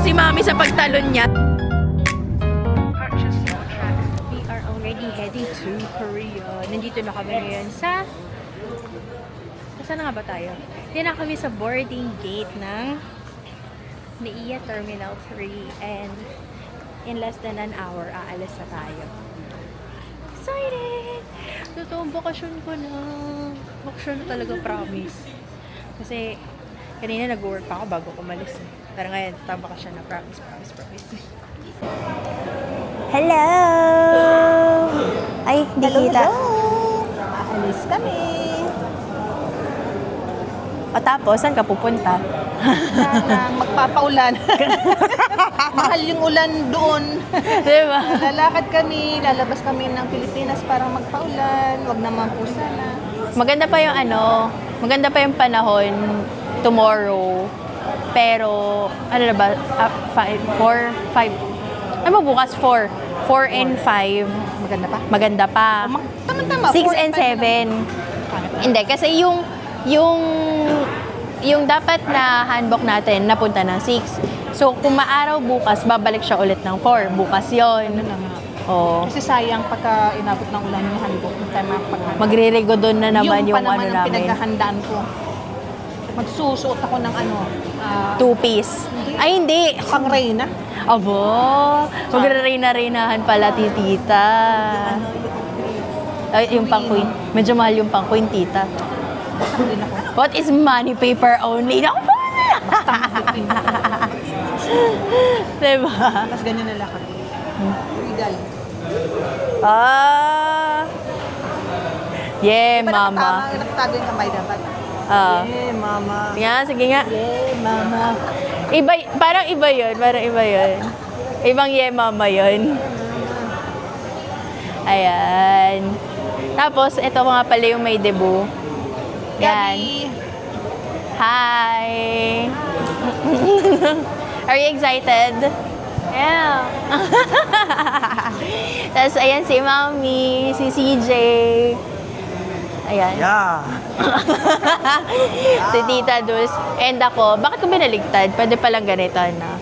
si Mami sa pagtalon niya. We are already heading to Korea. Nandito na kami ngayon sa... Saan na nga ba tayo? Diyan na kami sa boarding gate ng NAIA Terminal 3 and in less than an hour, aalis na tayo. Excited! Totoong bakasyon ko na. Bakasyon na talaga, promise. Kasi kanina nag-work pa ako bago kumalis. Pero ngayon, tama ka siya na promise. Hello! Ay, hindi kita. Aalis kami. O tapos, saan ka pupunta? Magpapaulan. Mahal yung ulan doon. Diba? Lalakad kami, lalabas kami ng Pilipinas para magpaulan. Wag naman po sana. Maganda pa yung maganda pa yung panahon tomorrow. Pero, ano na ba? 4, 5. Ano bukas? 4 and 5. Maganda pa? Maganda pa. Tama-tama. 6 and 7. Hindi, kasi yung dapat na handbook natin, napunta ng 6. So, kung maaraw bukas, babalik siya ulit ng 4. Bukas yon. Oo. Kasi sayang pagka inabot ng ulan yung handbook. Yung time paghandaan. Magririgo doon na naman yung ano ang namin. pinaghahandaan ko. Magsusuot ako ng 2-piece. Ay, hindi. Pang Reyna. Abo, magre-reyna-reynahan pala, tita. Ay, yung pang queen. Medyo mahal yung pang queen, tita. Sabi na ko. What is money paper only? Naku po! Basta mag-queen. Diba? Tapos ganyan na lakad. Regal. Yeah, Diba mama. nakatago yung kamay dapat? Yeah, mama. Nga, sige nga. Yeah, mama. Parang iba yun. Ibang yeah, mama yun. Ayan. Tapos, ito nga pala yung may debut. Yan. Gabi. Hi! Are you excited? Yeah. Tapos, ayan si Mami, si CJ. Ayan. Yeah. Si Tita Dulce. And ako, bakit ko binaligtad? Pwede palang ganito na.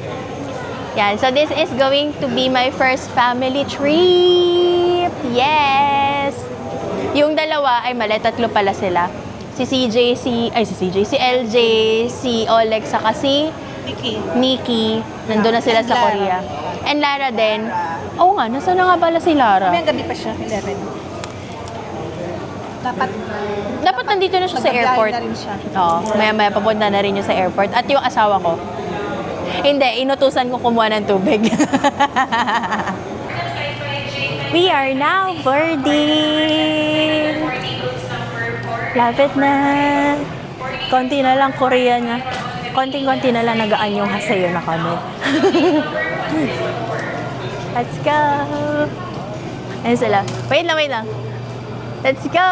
Yan. So, this is going to be my first family trip. Yes! Yung dalawa, ay mali, tatlo pala sila. Si CJ, si LJ, si Oleg, saka si Nikki. Nandun na sila sa Korea. And Lara din. Oo nga, nasa na nga pala si Lara? May gabi pa siya, 11. Dapat nandito na siya sa airport. Na rin siya. Oo, maya-maya papunta na rin yung sa airport. At yung asawa ko. Hindi, inutusan ko kumuha ng tubig. We are now boarding. Lapit na. Konti na lang Korean na. Konting-konti na lang nagaan yung hasayo na kami. Let's go. Ayun sila. Wait lang. Let's go.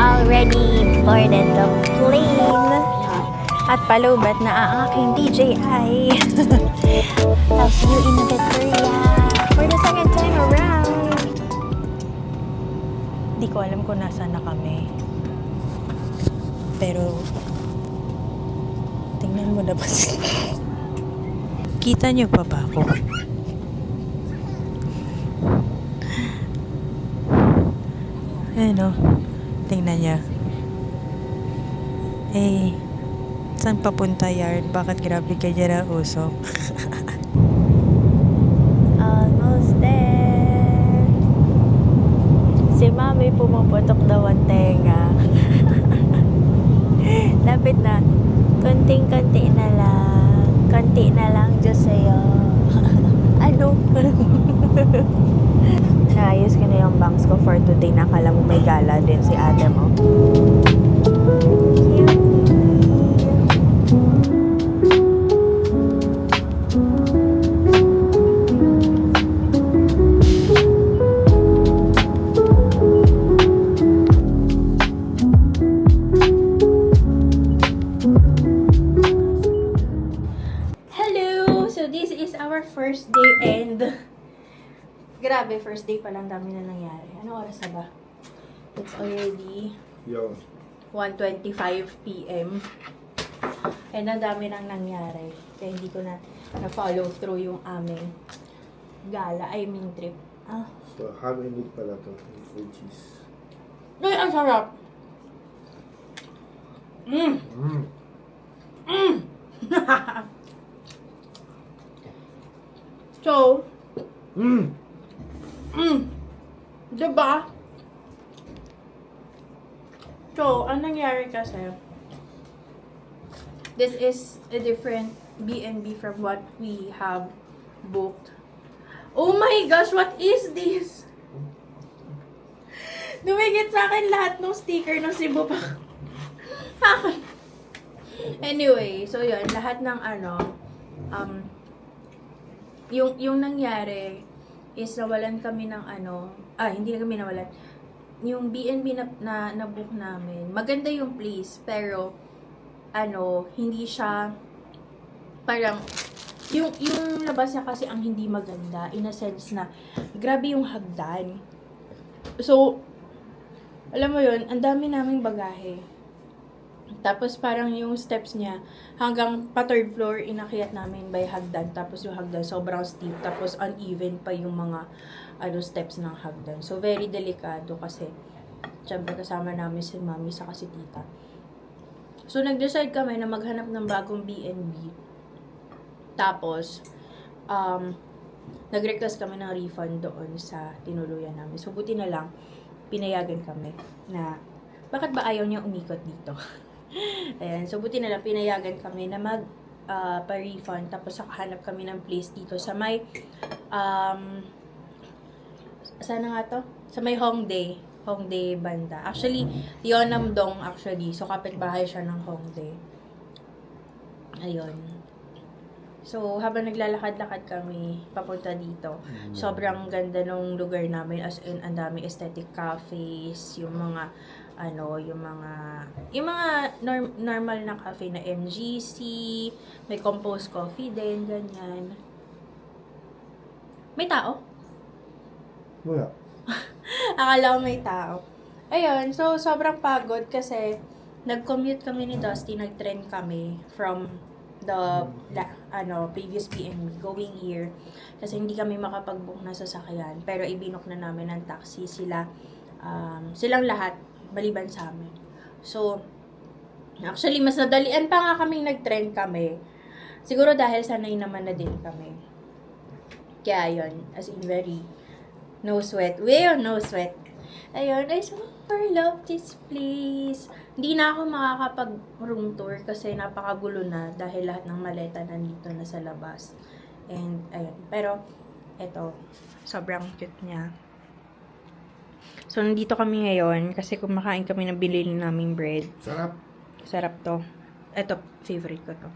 Already boarded the plane. At palubat na ang aking DJI. I'll see you in Korea for the second time around. Di ko alam kung nasaan na kami. Pero, tingnan mo na ba? Kita niyo pa ba ako? Ayan o. Tingnan niya. Eh, saan papunta yard? Bakit grabe ka dyan ang usok? Almost there. Si Mami pumuputok daw ang tenga. Lapit na. Konting-konti na lang. Konti na lang, Diyos sa'yo. Ano? Naayos ko na yung bangs ko for today. Nakala mo may gala din si ate mo. our first day and grabe, first day pa lang dami na nangyari. Anong oras na ba? It's already Yo. 1:25 p.m. And ang dami nang nangyari. Kaya hindi ko na na-follow through yung aming gala, trip. Ah. So, ham and meat pala to. With cheese. Ay, ang sarap! Mm. So, Mm. diba? So, ang nangyari kasi, this is a different B&B from what we have booked. Oh my gosh, what is this? Dumigit sa akin lahat ng sticker ng Cebu pa. Anyway, so yun, lahat ng yung nangyari is nawalan kami ng hindi na kami nawalan. Yung B&B na book namin, maganda yung place, pero hindi siya parang yung labas niya kasi ang hindi maganda in a sense na grabe yung hagdan. So, alam mo yun, ang dami naming bagahe. Tapos parang yung steps niya hanggang pa third floor inakyat namin by hagdan. Tapos yung hagdan sobrang steep. Tapos uneven pa yung mga steps ng hagdan. So very delikado kasi syempre kasama namin si mami sa si tita. So nag-decide kami na maghanap ng bagong B&B. Tapos nag-request kami ng refund doon sa tinuluyan namin. So buti na lang pinayagan kami na bakit ba ayaw niya umikot dito? Ayan, so buti na lang pinayagan kami na pa-refund, tapos hanap kami ng place dito sa may sana nga to? Sa may Hongdae banda. Actually, Yeonam-dong actually. So kapitbahay siya ng Hongdae. Ayun. So habang naglalakad-lakad kami papunta dito, sobrang ganda ng lugar namin, as in ang dami aesthetic cafes, yung mga normal na cafe na MGC, may Compose Coffee din, ganyan. May tao? Wala. Akala ko may tao. Ayun, so sobrang pagod kasi nag-commute kami ni Dusty, nag-train kami from the previous PM going here kasi hindi kami makapag-book na sasakyan, pero ibinook na namin ng taxi silang lahat maliban sa amin. So actually mas nadalian pa nga kaming nag-train kami, siguro dahil sanay naman na din kami, kaya yun, as in very no sweat. Ayun, I super love this place. Hindi na ako makakapag-room tour kasi napakagulo na dahil lahat ng maleta nandito na sa labas. And, ayun. Pero, eto, sobrang cute niya. So, nandito kami ngayon kasi kumakain kami ng binili naming bread. Sarap. Sarap to. Eto, favorite ko to.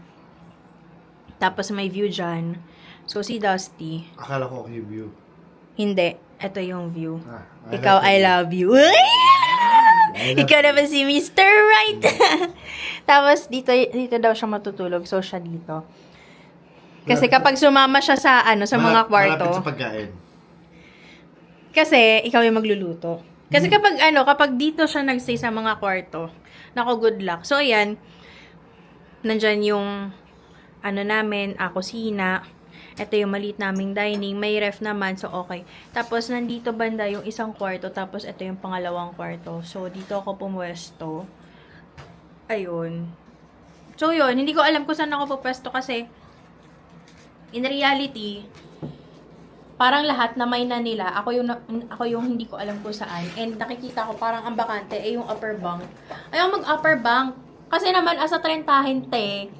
Tapos, may view dyan. So, si Dusty. Akala ko okay view. Hindi. Ito yung view. I Ikaw, like I it. love you. Ikaw naman si Mr. Right. Tapos, dito daw siya matutulog. So, siya dito. Kasi kapag sumama siya sa mga kwarto. Malapit sa pagkain. Kasi, ikaw yung magluluto. Kasi kapag dito siya nagstay sa mga kwarto, nako, good luck. So, ayan. Nandyan yung, namin, kusina. Ito yung maliit naming dining. May ref naman, so okay. Tapos, nandito banda yung isang kwarto. Tapos, ito yung pangalawang kwarto. So, dito ako pumwesto. Ayun. So, yun. Hindi ko alam kung saan ako pupwesto kasi in reality, parang lahat na may na nila. Ako yung hindi ko alam kung saan. And nakikita ko parang ang bakante yung upper bunk. Ayaw mag-upper bunk. Kasi naman, asa 30 te.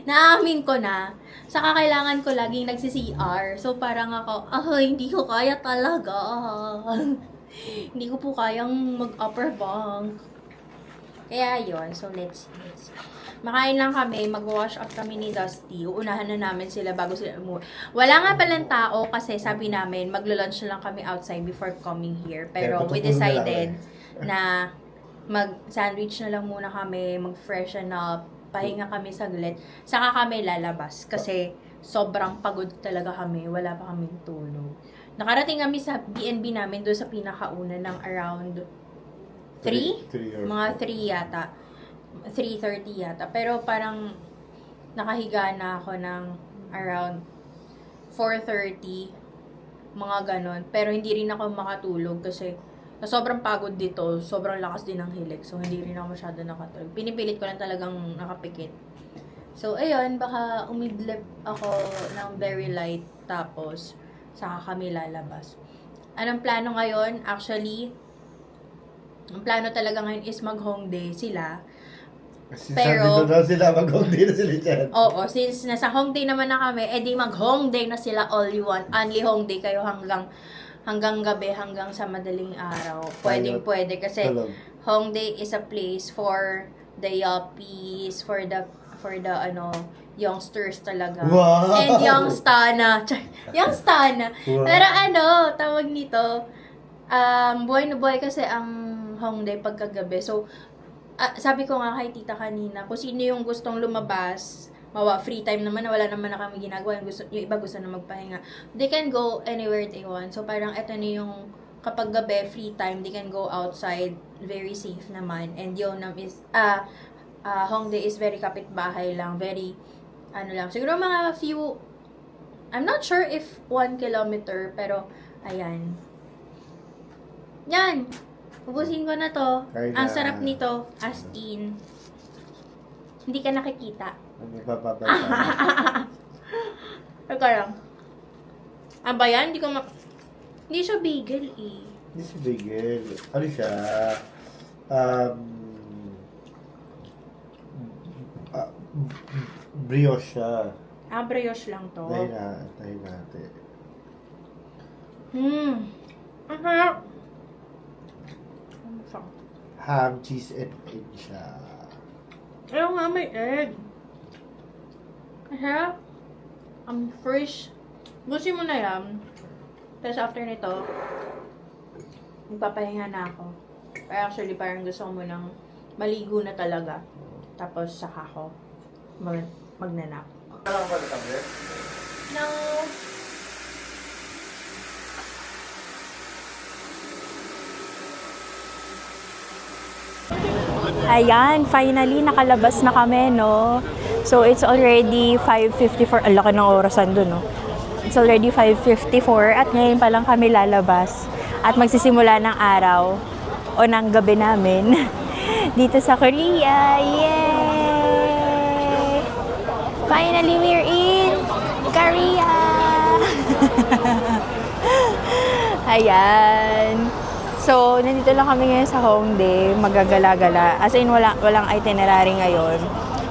Naamin ko na. Saka kailangan ko laging nagsi-CR. So, parang ako, hindi ko kaya talaga. Hindi ko po kayang mag-upper bunk. Kaya yon. So, let's see. Makain lang kami, mag-wash up kami ni Dusty. Uunahan na namin sila bago sila umuwi. Wala nga palang tao kasi sabi namin, maglo-lunch na lang kami outside before coming here. Pero we decided na mag-sandwich na lang muna kami, mag-freshen up, pahinga kami saglit, saka kami lalabas. Kasi sobrang pagod talaga kami. Wala pa kaming tulog. Nakarating kami sa B&B namin doon sa pinakauna ng around 3? Mga 3 yata. 3:30 yata. Pero parang nakahiga na ako ng around 4:30. Mga ganon. Pero hindi rin ako makatulog kasi sobrang pagod dito. Sobrang lakas din ng hilik. So, hindi rin ako masyado nakatulog. Pinipilit ko lang talagang nakapikit. So, ayun. Baka umidlip ako ng very light. Tapos, saka kami lalabas. Anong plano ngayon? Actually, ang plano talaga ngayon is mag-home-day sila. Kasi Pero- sabi daw sila, mag-home na sila dyan. Oo, since nasa home-day naman na kami, edi mag-home-day na sila all you want. Only home-day kayo hanggang gabi, hanggang sa madaling araw. Pwede kasi Tulog. home-day is a place for the yuppies, for the youngsters talaga. Wow! And youngstana. Youngstana. Wow. Pero tawag nito, buhay na buhay kasi ang home-day pagkagabi. So, sabi ko nga kay tita kanina, kung sino yung gustong lumabas, free time naman, wala naman na kami ginagawa, yung iba gusto na magpahinga, they can go anywhere they want. So, parang eto na yung, kapag gabi, free time, they can go outside, very safe naman. And yun is, home day is very kapitbahay lang, very, siguro mga few, I'm not sure if 1 kilometer, pero, ayan. Yan! Ubusin ko na to. Kaya Ang na. sarap nito, as in. Hindi ka nakikita. Ano ipapabasa? Teka lang. Ba yan? Hindi siya bagel eh. Hindi si Bigel. Ano siya? Brioche siya. Brioche lang to. Tayo natin. Ang sarap. Ham, cheese, and egg siya. Ayaw nga may egg. Ang sarap. Ang fresh. Busin mo na yan. Tapos after nito, magpapahinga na ako. Actually, parang gusto ko munang maligo na talaga. Tapos saka ako magnanap. Alam ba na tablet? No. Ayan, finally nakalabas na kami, no? So it's already 5:54. Ang laki ng orasan doon, no? It's already 5:54 at ngayon pa lang kami lalabas at magsisimula ng araw o ng gabi namin dito sa Korea. Yay! Finally, we're in Korea! Ayan. So, nandito lang kami ngayon sa home-day, magagala-gala. As in, walang itinerary ngayon.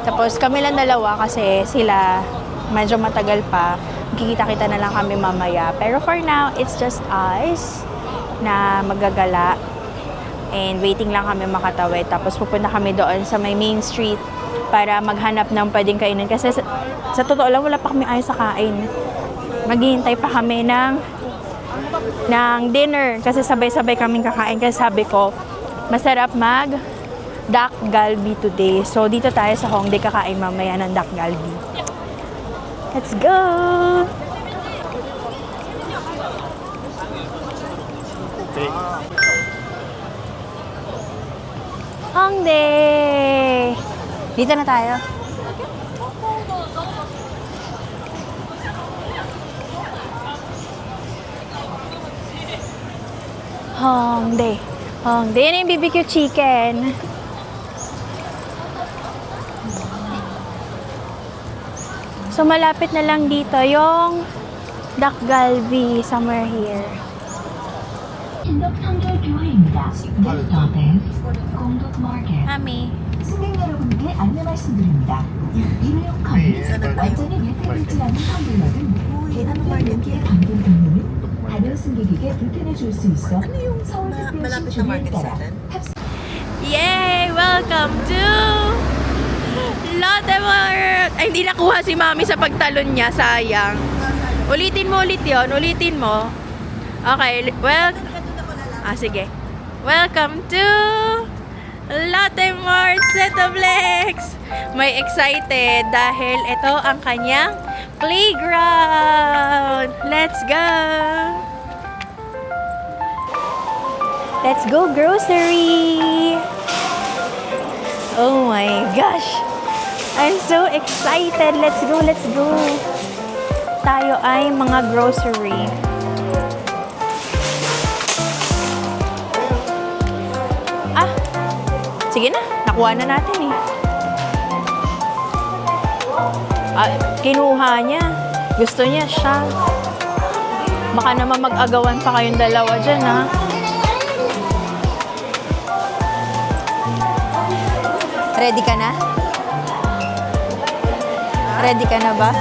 Tapos, kami lang dalawa kasi sila medyo matagal pa. Kikita-kita na lang kami mamaya. Pero for now, it's just us na magagala. And waiting lang kami makatawid. Tapos, pupunta kami doon sa may main street para maghanap ng pwedeng kainin. Kasi sa totoo lang, wala pa kami ayos sa kain. Maghihintay pa kami ng dinner kasi sabay-sabay kaming kakain kasi sabi ko masarap mag Dak Galbi today. So dito tayo sa Hongdae kakain mamaya ng Dak Galbi. Let's go! Hongdae! Dito na tayo. Hongdae. Hongdae. Yan yung BBQ chicken. So, malapit na lang dito yung Dak Galbi somewhere here. 진덕 판결교회입니다. 내 옆에 공덕 마켓. Mami. 승객 여러분께 안내 말씀드립니다. 일회용 컵은 완전히 밀폐되지 않은 텀블러는 계단과 여기에 담긴 음료는 다른 승객에게 불편해 줄 수 있어 서울특별시 조례에 따라 탑승 Yay! Welcome to Lotte World! Ay, hindi nakuha si Mami sa pagtalon niya. Sayang. Ulitin mo ulit yun. Ulitin mo. Okay. Well, sige. Welcome to Lotte Mart Setoblex! May excited dahil ito ang kanyang playground! Let's go! Let's go grocery! Oh my gosh! I'm so excited! Let's go, let's go! Tayo ay mga grocery. Sige na, nakuha na natin eh. Kinuha niya. Gusto niya siya. Baka naman mag-agawan pa kayong dalawa dyan, ha? Ready ka na? Ready ka na ba?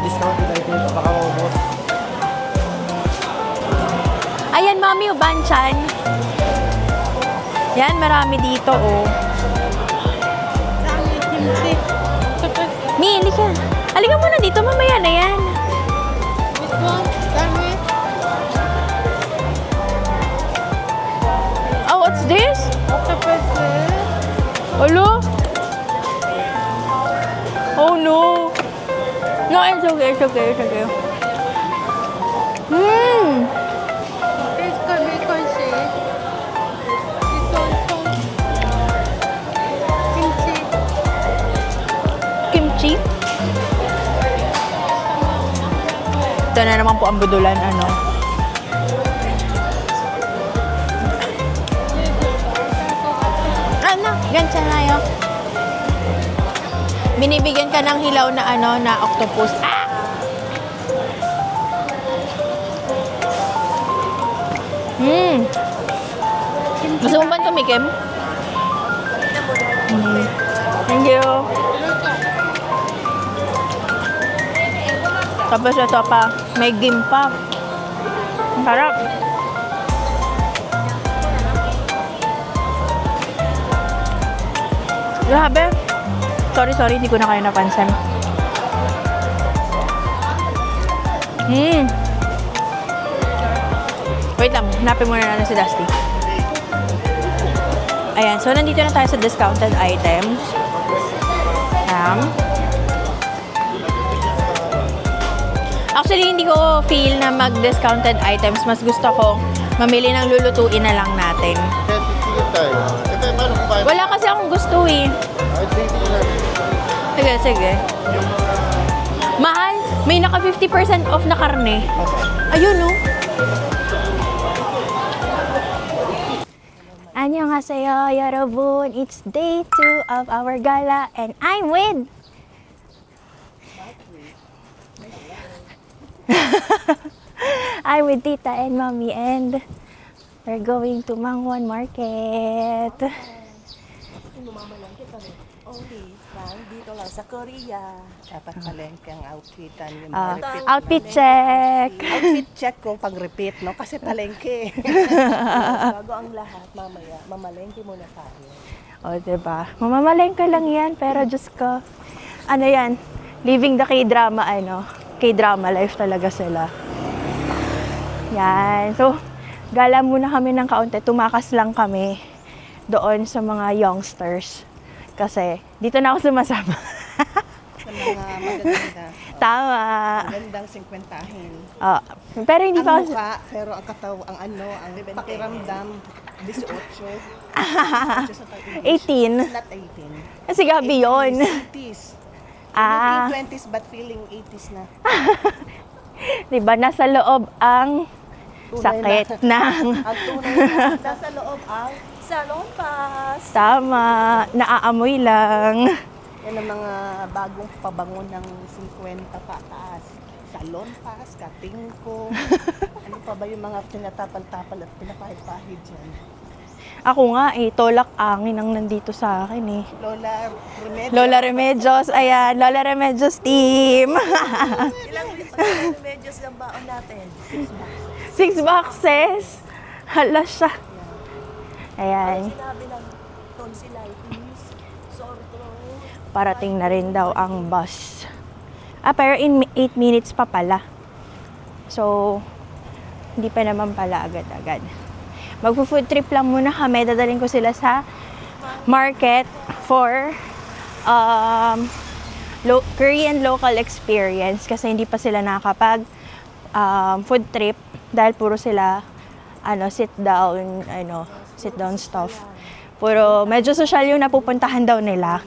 Discount na ito, baka maubos. Ayan, Mami, banchan. Yan, marami dito, oh. Mi, hindi ka. Halika muna dito, mamaya na yan. Oh, what's this? Hello? Oh, no. No, it's okay, it's okay, it's okay. Kimchi. Ito na naman po ang budulan, ano. Ano, ganyan na yun. Binibigyan ka ng hilaw na ano, na octopus. Ah! Gusto mo ba tumikim? Thank you. Tapos ito pa, may gimpa. Ang sarap. Grabe. Sorry, hindi ko na kayo napansin. Wait lang, hanapin muna natin si Dusty. Ayan, so nandito na tayo sa discounted items. Actually, hindi ko feel na mag-discounted items. Mas gusto ko mamili ng lulutuin na lang natin. Kaya titigil tayo. Ito, paano kung paano? Wala kasi akong gusto eh. Ay, titigil natin. Sige. Mahal, may naka 50% off na karne. Ayun, no? Annyeonghaseyo, 여러분. It's day 2 of our gala and I'm with... I'm with Tita and Mommy and we're going to Mangwon Market. Dito lang sa Korea. Dapat palengke ang outfitan. Yung Outfit check. outfit check ko pag-repeat, no? Kasi palengke. Bago ang lahat, mamaya, mamalengke muna tayo. O, diba? Mamamalengke lang yan, pero Diyos ko, ano yan, living the K-drama, K-drama life talaga sila. Yan. So, gala muna kami ng kaunti. Tumakas lang kami doon sa mga youngsters. Kasi, dito na ako sumasama. Sa mga magaganda. Tama. Magandang 50-ahin. Pero hindi Ang pa ako... mukha, pero ang kataw, ang pakiramdam, 18. 18. Not 18. Kasi gabi yun. 80s. Looking 20s but feeling 80s na. Diba, nasa loob ang sakit ng... Ang tunay na nasa loob ang salon pass. Tama. Naaamoy lang. Yan ang mga bagong pabango ng 50 pataas. Salon pass, katingko. Ano pa ba yung mga tinatapal-tapal at pinapahid-pahid dyan? Ako nga tolak angin ang nandito sa akin Lola Remedios, ayan, Lola Remedios team. Ilang remedios ang baon natin? 6 boxes. Hala siya. Ayan. Sinabi ng tonsillitis, sore throat. Parating na rin daw ang bus. Pero in 8 minutes pa pala. So, hindi pa naman pala agad-agad. Magpo-food trip lang muna kami. Dadalhin ko sila sa market for Korean local experience kasi hindi pa sila nakakapag food trip dahil puro sila sit down stuff. Puro medyo social yung napupuntahan daw nila.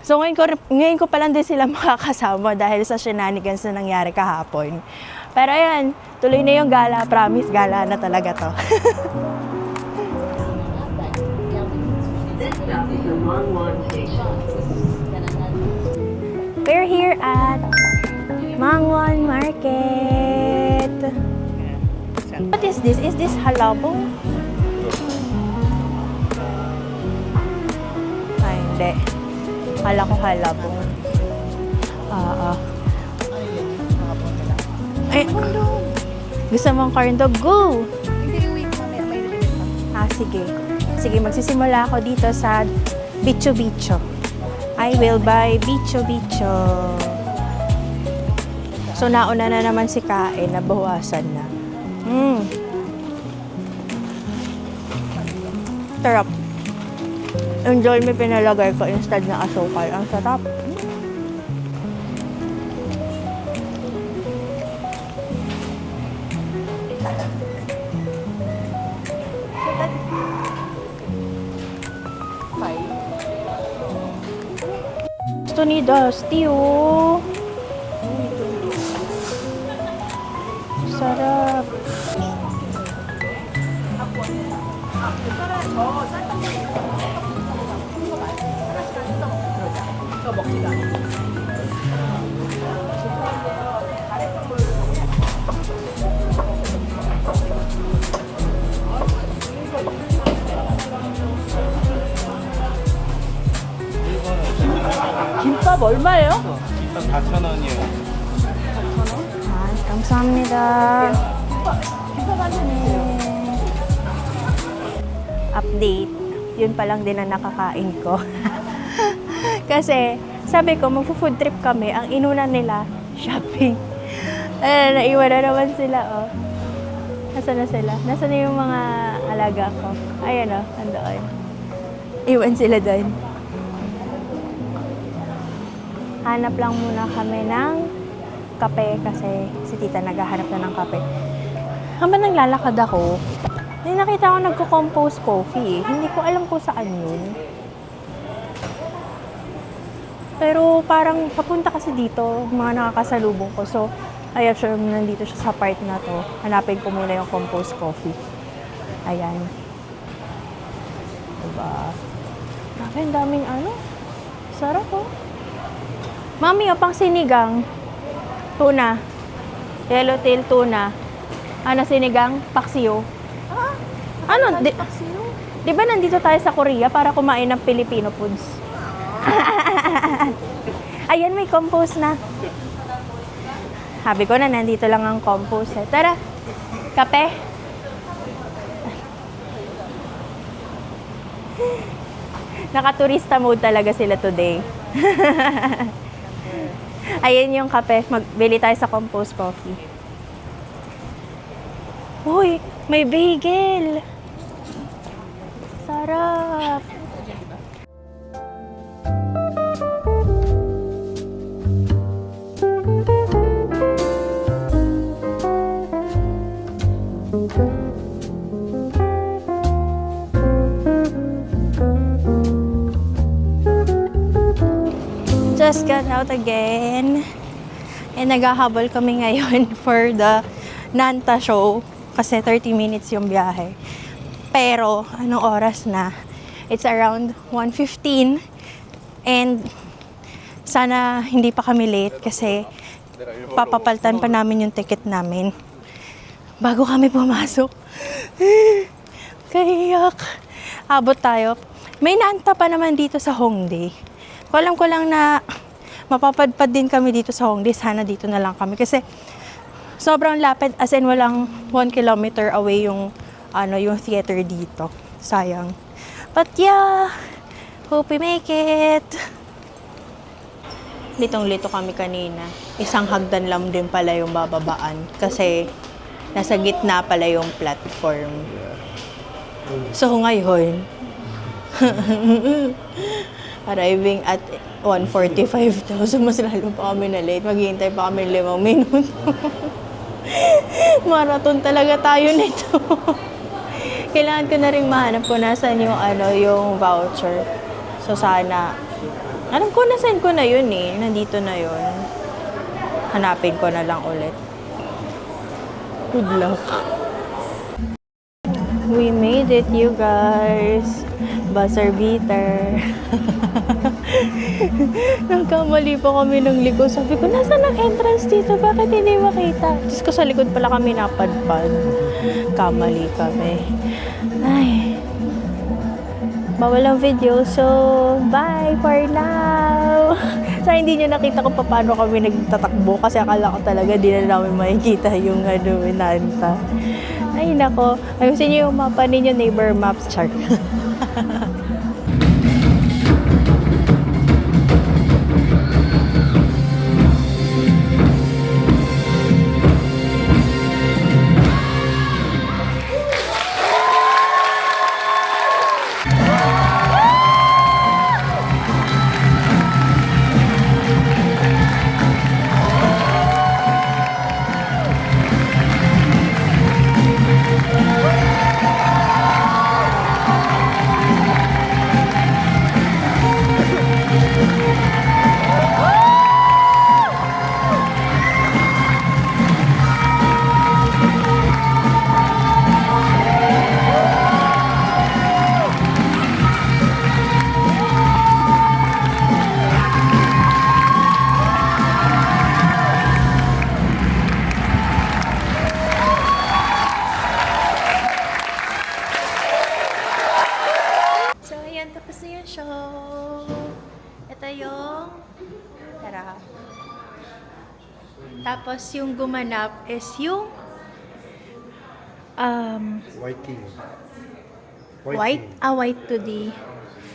So ngayon ko pa lang din sila makakasama dahil sa shenanigans na nangyari kahapon. Pero ayan, tuloy na yung gala. Promise, gala na talaga to. We're here at Mangwon Market. What is this? Is this halabong? Ay, hindi. Kala ko halabong. Ay, gusto mong corn dog? Go! Hindi, wait, mamaya may limit pa. Sige. Sige, magsisimula ako dito sa Bicho Bicho. I will buy Bicho Bicho. So, nauna na naman si Kain, nabawasan na. Sarap. Enjoy me pinalagay ko instead na asukal. Ang sarap. Gusto ni Dusty, oh. Sarap. 김밥 얼마예요? 일단 4,000원이에요. 감사합니다. Update. Yun pa lang din ang nakakain ko. Kasi, sabi ko, magpo-food trip kami. Ang inuna nila, shopping. Naiwan na naman sila, oh. Nasaan na sila? Nasaan na yung mga alaga ko? Ayan, oh. Andoon. Iwan sila doon. Hanap lang muna kami ng kape kasi si tita naghahanap na ng kape. Habang naglalakad ako, may nakita ko nagko-compose coffee. Hindi ko alam kung saan yun. Pero parang papunta kasi dito, mga nakakasalubong ko. So, I am sure nandito siya sa part na to. Hanapin ko muna yung compose coffee. Ayan. Diba? Grabe, ang daming ano. Sarap, oh. Mami, pang sinigang. Tuna. Yellowtail tuna. Ano sinigang? Paksiyo. Ano? Di ba nandito tayo sa Korea para kumain ng Filipino foods? Ayan, may compost na. Sabi ko na, nandito lang ang compost. Tara, kape. Naka-turista mode talaga sila today. Ayan yung kape. Magbili tayo sa compost coffee. Uy, may bagel. Sarap. Just got out again. And naghahabol kami ngayon for the Nanta show. Kasi 30 minutes yung biyahe. Pero, anong oras na? It's around 1:15. And sana hindi pa kami late kasi papapaltan pa namin yung ticket namin. Bago kami pumasok. Kayak. Abot tayo. May Nanta pa naman dito sa Hongdae. Alam ko lang na mapapadpad din kami dito sa Hongdae. Sana dito na lang kami. Kasi sobrang lapit, as in walang 1 kilometer away yung theater dito. Sayang. But yeah, hope we make it. Litong-lito kami kanina. Isang hagdan lang din pala yung bababaan. Kasi nasa gitna pala yung platform. So ngayon, arriving at 1:45 daw. So mas lalo pa kami na late. Maghihintay pa kami 5 minuto. Marathon talaga tayo nito. Kailangan ko na rin mahanap kung nasan yung, yung voucher. So sana, alam ko nasend ko na yun eh. Nandito na yun. Hanapin ko na lang ulit. Good luck. We made it, you guys. Buzzer beater. Nagkamali pa kami ng liko. Sabi ko, nasaan ang entrance dito? Bakit hindi makita? Diyos ko, sa likod pala kami napadpad. Kamali kami. Ay. Bawal ang video. So, bye for now. So, hindi nyo nakita kung paano kami nagtatakbo. Kasi akala ko talaga di na namin makikita yung inanta. Ay, nako. Ayusin nyo yung mapa ninyo, neighbor maps chart. So, ayan, tapos na yung show. Ito yung... Tara. Tapos, yung gumanap is yung... White King. White? White today.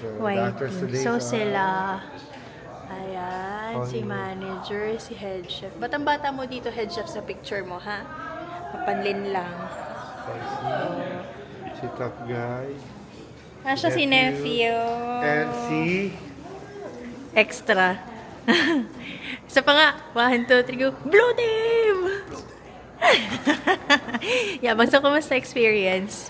So, White. the actors today So, are sila... Ayan, si Honey. manager, si head chef. Ba't ang bata mo dito, head chef, sa picture mo, ha? Mapanlin lang. si Top Guy. Siya si nephew. And si... Extra. Isa pa nga. 1, 2, 3, go. Blue team! Yeah, basta kumusta experience?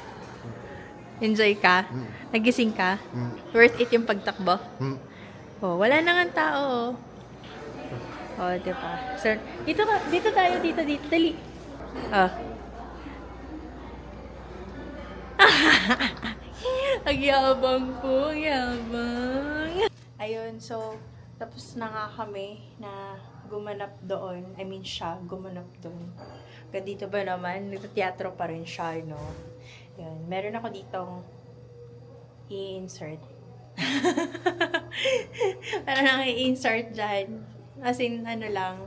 Enjoy ka? Nagising ka? Worth it yung pagtakbo? Oh, wala na nga tao. Oh, diba? So, dito tayo, dito, dali. Oh. Ang yabang po, ang yabang. Ayun, so, tapos na nga kami na gumanap doon. I mean, siya gumanap doon. Kaya dito ba naman, nagtateatro pa rin siya, no? Yun, meron ako ditong i-insert. Meron akong i-insert dyan. As in, ano lang,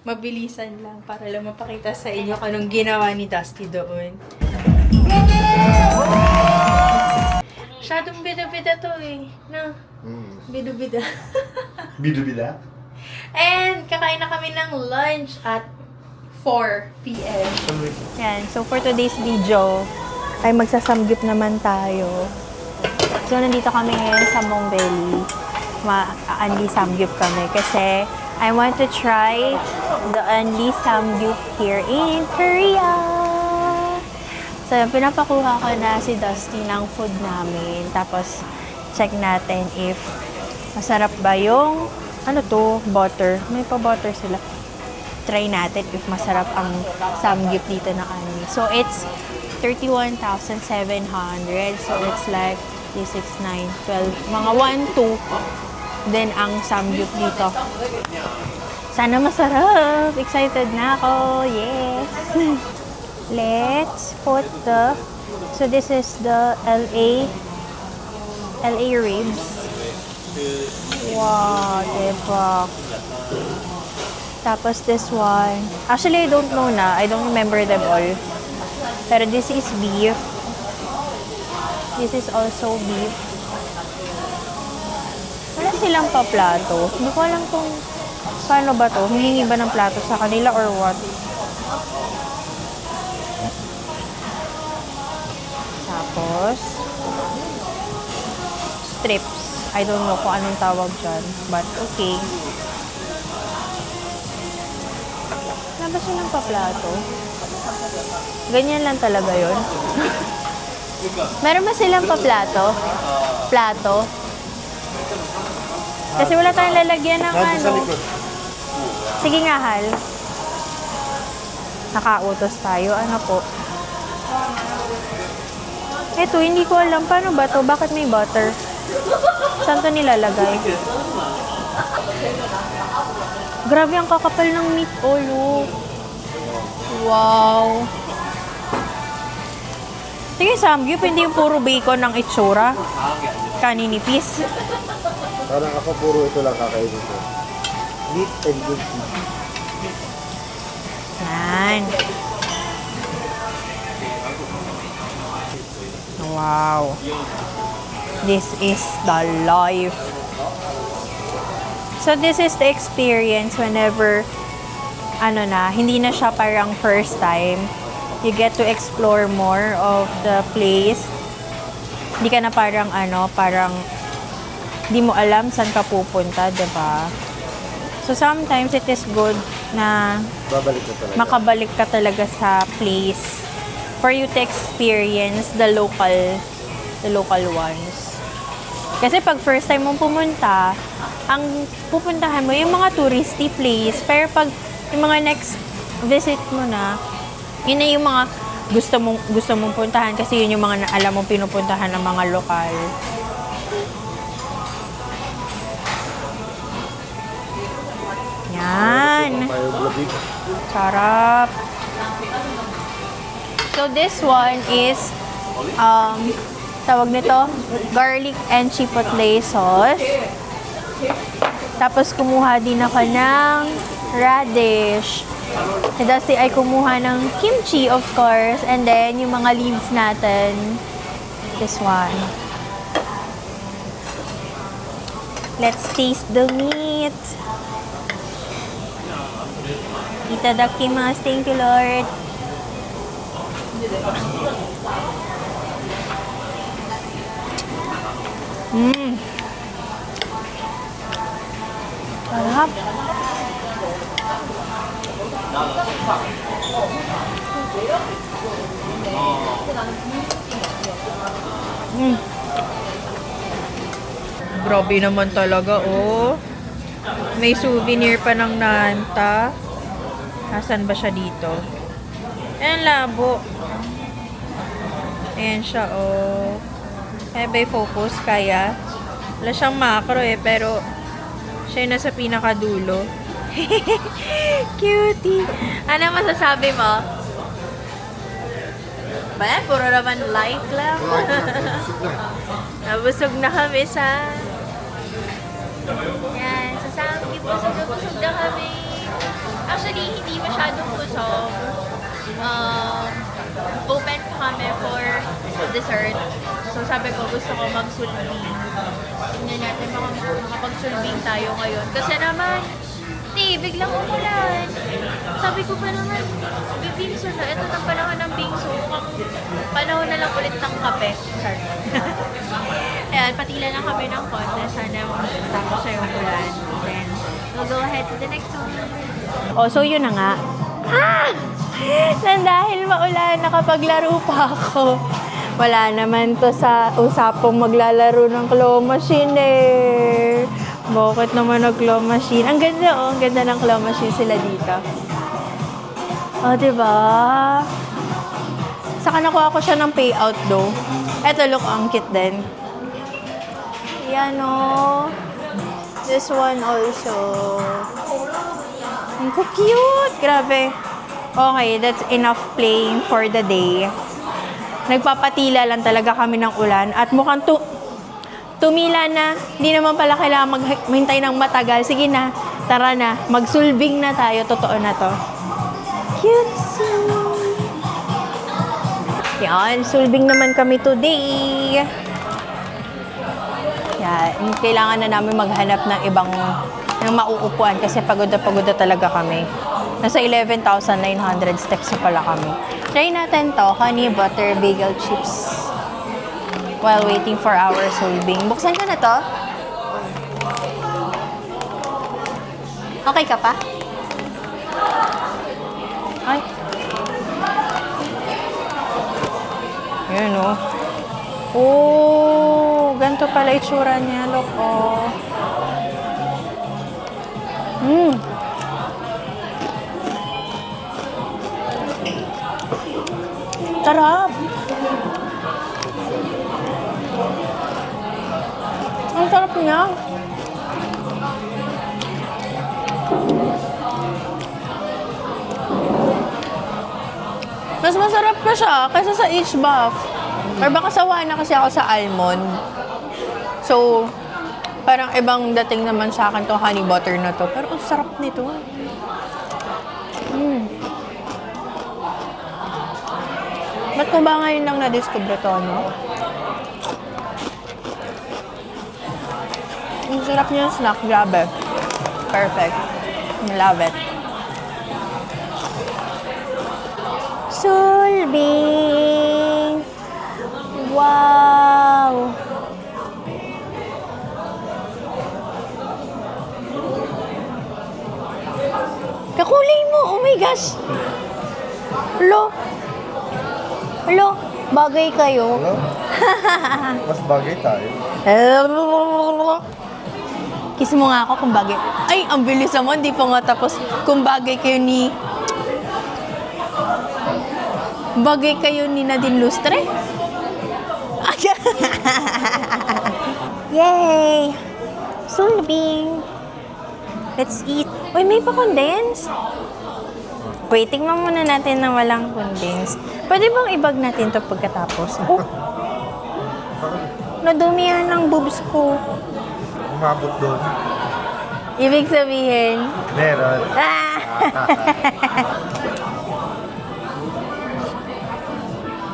mabilisan lang para lang mapakita sa inyo kung anong ginawa ni Dusty doon. Masyadong bida-bida to eh. No? Bida-bida. Bida-bida? And kakain na kami ng lunch at 4 p.m. Yan. So for today's video, ay magsasamgyup naman tayo. So nandito kami ngayon sa Mong Valley. Ma-Anli Samgyup kami kasi I want to try the Anli Samgyup here in Korea. So, pinapakuha ko na si Dusty ng food namin. Tapos, check natin if masarap ba yung, ano to, butter. May pa-butter sila. Try natin if masarap ang samgyup dito na Anli. So, it's 31,700. So, it's like 3, 6, 9, 12. Mga 1, 2. Then, ang samgyup dito. Sana masarap. Excited na ako. Yes. Let's put the, so this is the LA ribs. Wow, diba? Tapos this one, actually I don't know na, I don't remember them all. Pero this is beef. This is also beef. Wala silang pa-plato. Hindi ko alam kung paano ba to. Humingi ba ng plato sa kanila or what? Tapos, strips. I don't know kung anong tawag dyan. But, okay. Wala ba silang pa-plato? Ganyan lang talaga yon. Meron ba silang pa-plato? Plato? Kasi wala tayong lalagyan ng Nandun sa ano. likod. Sige nga, Hal. Nakautos tayo. Ano po? Eto, hindi ko alam. Paano ba to? Bakit may butter? Saan to nilalagay? Grabe ang kakapal ng meat. Oh, look. Wow. Sige, Samgyup, hindi yung puro bacon ng itsura. Kaninipis. Parang ako puro ito lang kakainin ko. Meat and good meat. Yan. Wow. This is the life. So this is the experience whenever hindi na siya parang first time. You get to explore more of the place. Hindi ka na parang di mo alam saan ka pupunta, 'di ba? So sometimes it is good na Babalik na talaga. makabalik ka talaga sa place for you to experience the local ones. Kasi pag first time mong pumunta, ang pupuntahan mo yung mga touristy place, pero pag yung mga next visit mo na, yun na yung mga gusto mong puntahan kasi yun yung mga alam mong pinupuntahan ng mga lokal. Yan. Tayo blabig. Sarap. So this one is tawag nito garlic and chipotle sauce. Tapos kumuha din ako ng radish. Si Dusty ay kumuha ng kimchi, of course, and then yung mga leaves natin. This one. Let's taste the meat. Itadakimasu. Thank you, Lord. Sarap. Grabe naman talaga, oh. May souvenir pa ng Nanta. Nasaan ba siya dito? Ayan, labo. Ayan siya, oh. Kaya ba focus? Kaya? Wala siyang macro pero siya yung nasa pinakadulo. Cutie! Ano masasabi mo? Ba, puro naman like lang. Nabusog na kami sa... Yan, sa Samgyup, busog na kami. Actually, hindi masyadong busog. Open pa kami for dessert. So sabi ko, gusto ko magsulbing. Tingnan natin makapagsulbing tayo ngayon. Kasi naman, biglang umulan. Sabi ko pa naman, bibingso na. Ito ng panahon ng bingso. Panahon na lang ulit ng kape. Sorry. Ayan, patila lang kami ng konti. Sana matapos siya yung ulan. Then, we'll go ahead to the next one. Oh, so yun na nga. Nang dahil maulan, nakapaglaro pa ako. Wala naman to sa usapong maglalaro ng claw machine eh. Bakit naman nag-claw machine? Ang ganda oh, ang ganda ng claw machine sila dito. Oh, diba? Saka nakuha ko siya ng payout though. Eto, look, ang cute din. Yan oh. This one also. Ang cute! Grabe. Okay, that's enough playing for the day. Nagpapatila lang talaga kami ng ulan at mukhang tumila na. Hindi naman pala kailangan maghintay ng matagal. Sige na, tara na. Magsulbing na tayo. Totoo na to. Cute. Yan, sulbing naman kami today. Yan. Kailangan na namin maghanap ng ibang ng mauupuan kasi pagod na talaga kami. Nasa 11,900 steps na pala kami. Try natin to, honey butter bagel chips. While waiting for our solving. Buksan ko na to. Okay ka pa? Ay. Ayan o. Oh, ganito pala itsura niya. Look, oh. Sarap. Ang sarap niya. Mas masarap pa siya kaysa sa H-Buff. Or baka sawa na kasi ako sa almond. So, parang ibang dating naman sa akin tong honey butter na to. Pero ang sarap nito. Ba't ko ba ngayon lang na-discover to, no? Ang sarap niya yung snack. Grabe. Perfect. Love it. Solving! Wow! Kakulay mo! Oh my gosh! Lo! Lo! Bagay kayo. Hello? Mas bagay tayo. Kiss mo nga ako kung bagay. Ay, ang bilis naman. Di pa nga tapos kung bagay kayo ni... Bagay kayo ni Nadine Lustre? Yay! Solving! Let's eat. Uy, may pa-condense? Wait, tingnan muna natin na walang condense. Pwede bang ibag natin to pagkatapos? Oh! Nadumihan ng boobs ko. Umabot doon. Ibig sabihin... Meron. Ah!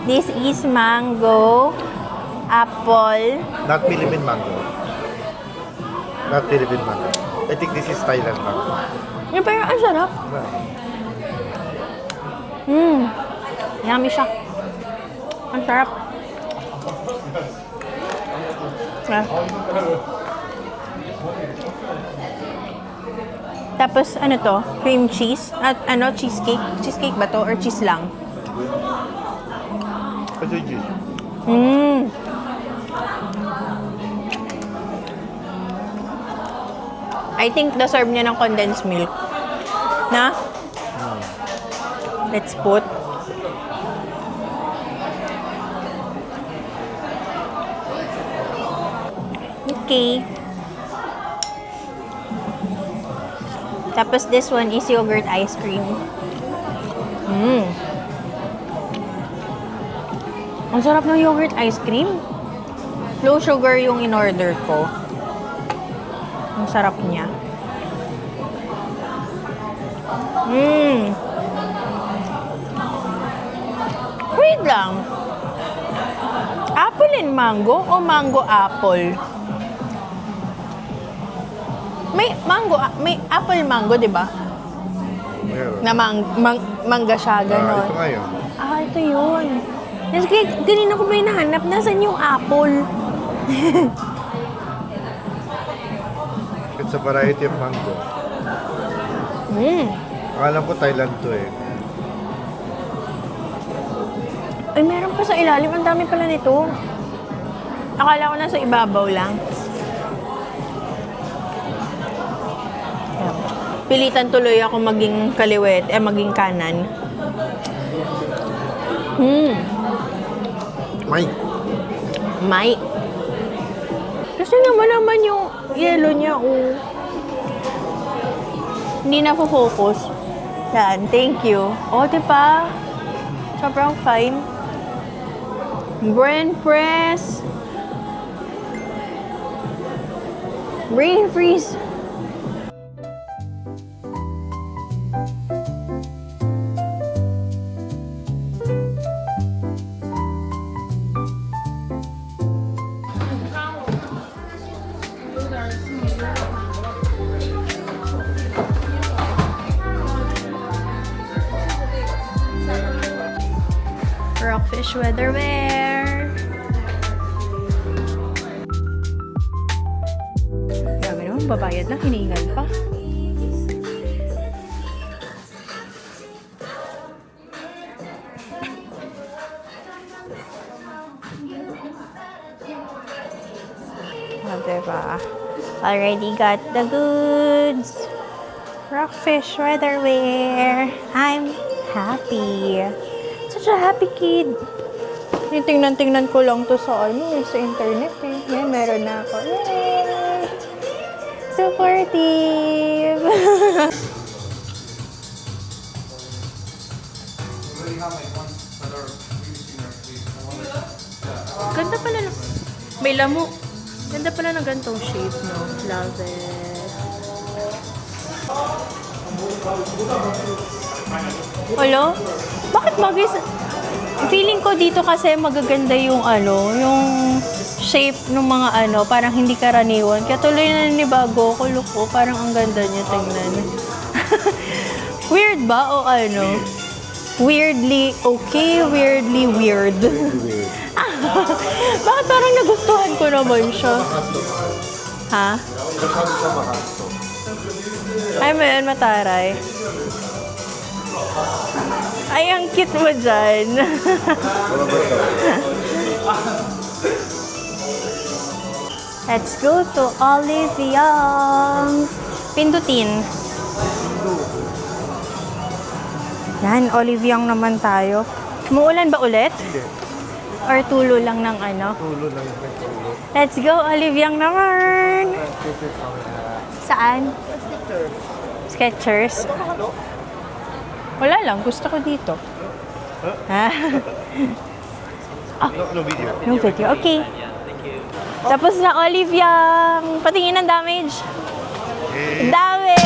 This is mango, apple. Not Philippine mango. Not Philippine mango. I think this is Thailand mango. Yung parang ang sarap. Yummy siya. Ang sarap. Ah. Tapos ano to? Cream cheese? At ano? Cheesecake? Cheesecake ba to? Or cheese lang? Kasi juice. I think deserve niya ng condensed milk. Na? Let's put. Okay. Tapos this one is yogurt ice cream. Ang sarap ng yogurt ice cream. Low sugar yung in-order ko. Ang sarap niya. Wait lang. Apple and mango o mango apple? May apple mango, di ba? Meron. Na mangga siya, ganon. Ito nga yun. Ah, ito yun. Kasi ganina ko ba hinahanap? Nasaan yung apple? It's a variety of mango. Akala ko Thailand to eh. Ay, meron pa sa ilalim. Ang dami pala nito. Akala ko nasa ibabaw lang. Ayan. Pilitan tuloy ako maging kaliwet, maging kanan. May. Kasi naman yung yellow niya, oh. Hindi na focus. Yan, thank you. Oh, diba? Sobrang fine. Brain press. Brain freeze. Rockfish weatherwear. Grabe naman, babayad lang, hinihingal pa. Diba? Already got the goods. Rockfish weatherwear. I'm happy. Such a happy kid. Tingnan-tingnan ko lang to sa sa internet eh. Yan, meron na ako. Yay! Supportive! Ganda pala ng... May lamo. Ganda pala ng gantong shape, no? Love it. Hello? Bakit bagay sa... Feeling ko dito kasi magaganda yung yung shape ng mga parang hindi karaniwan. Kaya tuloy na nibago ko, look ko, parang ang ganda niya, tingnan. Weird ba o Weirdly okay, weirdly weird. Bakit parang nagustuhan ko naman siya? Ha? Ay, mayan, mataray. Ay, ang cute mo dyan. Let's go to Olivia. Pindutin. Yan, Olivia naman tayo. Muulan ba ulit? Hindi. Or tulo lang ng Tulo lang yung tulo. Let's go, Olivia naman! Saan? Skechers. Wala lang, gusto ko dito. Ha? No video. No video, okay. Tapos na, Olivia. Patingin ng damage. Damage!